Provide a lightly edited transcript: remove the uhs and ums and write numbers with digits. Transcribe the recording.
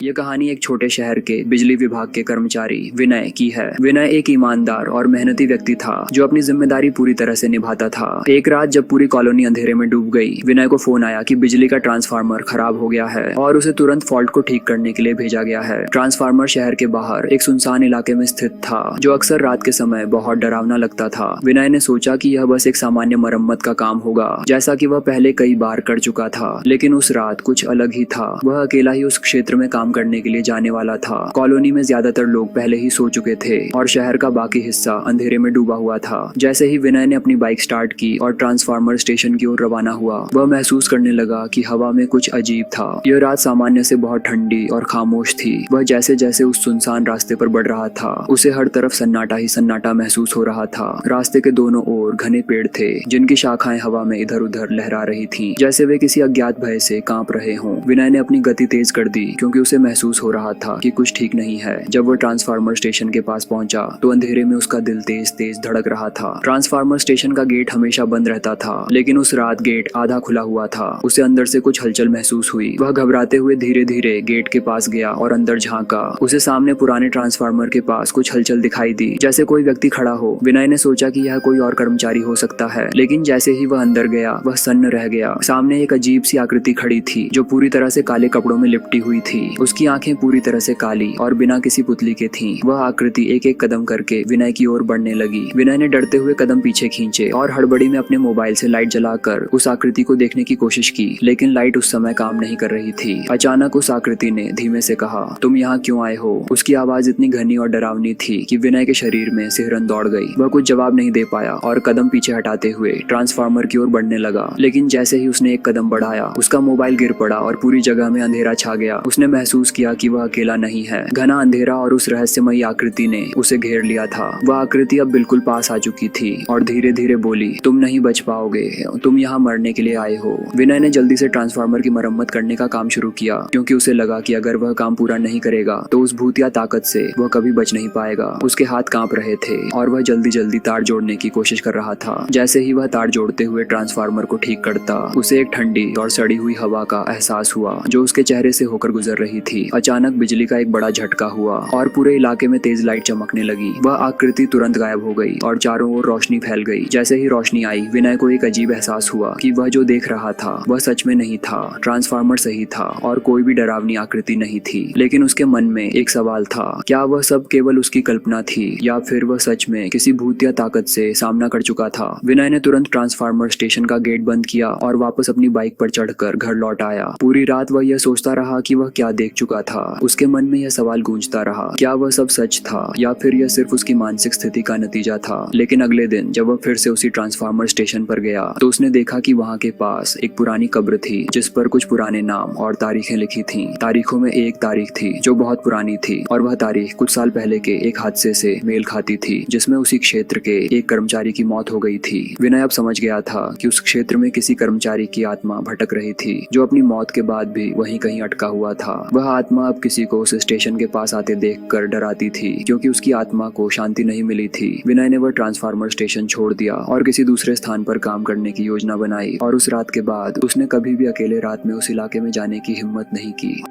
ये कहानी एक छोटे शहर के बिजली विभाग के कर्मचारी विनय की है। विनय एक ईमानदार और मेहनती व्यक्ति था जो अपनी जिम्मेदारी पूरी तरह से निभाता था। एक रात जब पूरी कॉलोनी अंधेरे में डूब गई, विनय को फोन आया कि बिजली का ट्रांसफार्मर खराब हो गया है और उसे तुरंत फॉल्ट को ठीक करने के लिए भेजा गया है। ट्रांसफार्मर शहर के बाहर एक सुनसान इलाके में स्थित था जो अक्सर रात के समय बहुत डरावना लगता था। विनय ने सोचा कि यह बस एक सामान्य मरम्मत का काम होगा, जैसा कि वह पहले कई बार कर चुका था। लेकिन उस रात कुछ अलग ही था। वह अकेला ही उस क्षेत्र में काम करने के लिए जाने वाला था। कॉलोनी में ज्यादातर लोग पहले ही सो चुके थे और शहर का बाकी हिस्सा अंधेरे में डूबा हुआ था। जैसे ही विनय ने अपनी बाइक स्टार्ट की और ट्रांसफार्मर स्टेशन की ओर रवाना हुआ, वह महसूस करने लगा कि हवा में कुछ अजीब था। यह रात सामान्य से बहुत ठंडी और खामोश थी। वह जैसे जैसे उस सुनसान रास्ते पर बढ़ रहा था, उसे हर तरफ सन्नाटा ही सन्नाटा महसूस हो रहा था। रास्ते के दोनों ओर घने पेड़ थे जिनकी शाखाएं हवा में इधर उधर लहरा रही थीं, जैसे वे किसी अज्ञात भय से कांप रहे हों। विनय ने अपनी गति तेज कर दी क्योंकि उसे महसूस हो रहा था कि कुछ ठीक नहीं है। जब वो ट्रांसफार्मर स्टेशन के पास पहुंचा तो अंधेरे में उसका दिल तेज तेज धड़क रहा था। ट्रांसफार्मर स्टेशन का गेट हमेशा बंद रहता था, लेकिन उस रात गेट आधा खुला हुआ था। उसे अंदर से कुछ हलचल महसूस हुई। वह घबराते हुए धीरे धीरे गेट के पास गया और अंदर झांका। उसे सामने पुराने ट्रांसफार्मर के पास कुछ हलचल दिखाई दी, जैसे कोई व्यक्ति खड़ा हो। विनय ने सोचा कि यह कोई और कर्मचारी हो सकता है, लेकिन जैसे ही वह अंदर गया, वह सन्न रह गया। सामने एक अजीब सी आकृति खड़ी थी जो पूरी तरह से काले कपड़ों में लिपटी हुई थी। उसकी आंखें पूरी तरह से काली और बिना किसी पुतली के थीं। वह आकृति एक एक कदम करके विनय की ओर बढ़ने लगी। विनय ने डरते हुए कदम पीछे खींचे और हड़बड़ी में अपने मोबाइल से लाइट जलाकर उस आकृति को देखने की कोशिश की, लेकिन लाइट उस समय काम नहीं कर रही थी। अचानक उस आकृति ने धीमे से कहा, तुम यहाँ क्यों आए हो? उसकी आवाज इतनी घनी और डरावनी थी कि विनय के शरीर में सिहरन दौड़ गई। वह कुछ जवाब नहीं दे पाया और कदम पीछे हटाते हुए ट्रांसफार्मर की ओर बढ़ने लगा। लेकिन जैसे ही उसने एक कदम बढ़ाया, उसका मोबाइल गिर पड़ा और पूरी जगह में अंधेरा छा गया। उसने महसूस किया कि वह अकेला नहीं है। घना अंधेरा और उस रहस्यमयी आकृति ने उसे घेर लिया था। वह आकृति अब बिल्कुल पास आ चुकी थी और धीरे धीरे बोली, तुम नहीं बच पाओगे, तुम यहाँ मरने के लिए आए हो। विनय ने जल्दी से ट्रांसफार्मर की मरम्मत करने का काम शुरू किया, क्योंकि उसे लगा कि अगर वह काम पूरा नहीं करेगा तो उस भूतिया ताकत से वह कभी बच नहीं पाएगा। उसके हाथ कांप रहे थे और वह जल्दी जल्दी तार जोड़ने की कोशिश कर रहा था। जैसे ही वह तार जोड़ते हुए ट्रांसफार्मर को ठीक करता, उसे एक ठंडी और सड़ी हुई हवा का एहसास हुआ जो उसके चेहरे से होकर गुजर रही थी। अचानक बिजली का एक बड़ा झटका हुआ और पूरे इलाके में तेज लाइट चमकने लगी। वह आकृति तुरंत गायब हो गई और चारों ओर रोशनी फैल गई। जैसे ही रोशनी आई, विनय को एक अजीब एहसास हुआ कि वह जो देख रहा था वह सच में नहीं था। ट्रांसफार्मर सही था और कोई भी डरावनी आकृति नहीं थी। लेकिन उसके मन में एक सवाल था, क्या वह सब केवल उसकी कल्पना थी या फिर वह सच में किसी भूतिया ताकत से सामना कर चुका था? विनय ने तुरंत ट्रांसफार्मर स्टेशन का गेट बंद किया और वापस अपनी बाइक पर चढ़कर घर लौट आया। पूरी रात वह यह सोचता रहा कि वह क्या देख चुका था। उसके मन में यह सवाल गूंजता रहा, क्या वह सब सच था या फिर यह सिर्फ उसकी मानसिक स्थिति का नतीजा था? लेकिन अगले दिन जब वह फिर से उसी ट्रांसफार्मर स्टेशन पर गया तो उसने देखा कि वहाँ के पास एक पुरानी कब्र थी जिस पर कुछ पुराने नाम और तारीखें लिखी थीं। तारीखों में एक तारीख थी जो बहुत पुरानी थी और वह तारीख कुछ साल पहले के एक हादसे से मेल खाती थी जिसमें उसी क्षेत्र के एक कर्मचारी की मौत हो गई थी। विनय अब समझ गया था कि उस क्षेत्र में किसी कर्मचारी की आत्मा भटक रही थी जो अपनी मौत के बाद भी वहीं कहीं अटका हुआ था। वह आत्मा अब किसी को उस स्टेशन के पास आते देखकर डराती थी, क्योंकि उसकी आत्मा को शांति नहीं मिली थी। विनय ने वह ट्रांसफार्मर स्टेशन छोड़ दिया और किसी दूसरे स्थान पर काम करने की योजना बनाई और उस रात के बाद उसने कभी भी अकेले रात में उस इलाके में जाने की हिम्मत नहीं की।